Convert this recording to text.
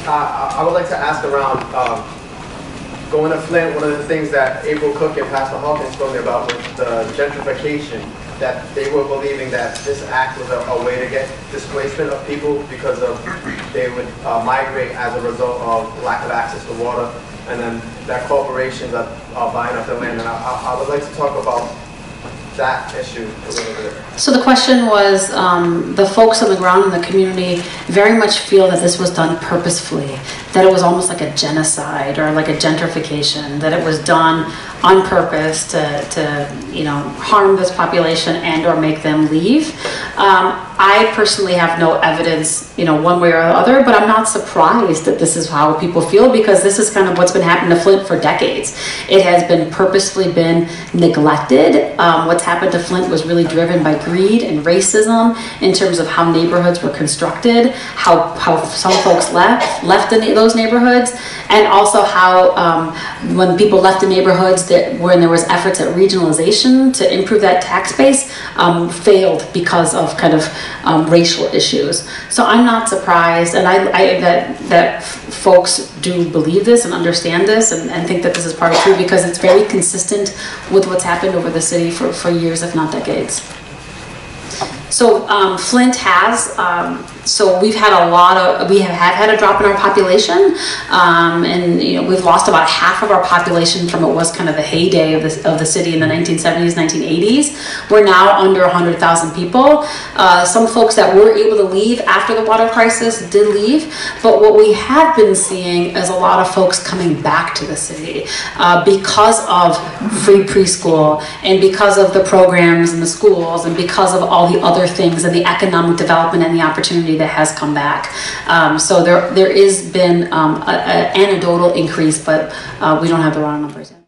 I would like to ask around going to Flint. One of the things that April Cook and Pastor Hawkins told me about was the gentrification. That they were believing that this act was a way to get displacement of people because of they would migrate as a result of lack of access to water, and then that corporations are buying up the land. And I would like to talk about that issue a little bit. So the question was, the folks on the ground in the community very much feel that this was done purposefully, that it was almost like a genocide or like a gentrification, that it was done on purpose to harm this population and or make them leave. I personally have no evidence, one way or the other, but I'm not surprised that this is how people feel, because this is kind of what's been happening to Flint for decades. It has been purposefully been neglected. What's happened to Flint was really driven by greed and racism in terms of how neighborhoods were constructed, how some folks left those neighborhoods, and also how when people left the neighborhoods when there was efforts at regionalization to improve that tax base, failed because of kind of racial issues. So I'm not surprised, and that folks do believe this and understand this and think that this is part of true, because it's very consistent with what's happened over the city for years, if not decades. So Flint has, so we've had we have had a drop in our population, and we've lost about half of our population from what was kind of the heyday of the city in the 1970s, 1980s. We're now under 100,000 people. Some folks that were able to leave after the water crisis did leave, but what we have been seeing is a lot of folks coming back to the city because of free preschool and because of the programs and the schools and because of all the other things and the economic development and the opportunity that has come back. So there is been an anecdotal increase, but we don't have the raw numbers yet.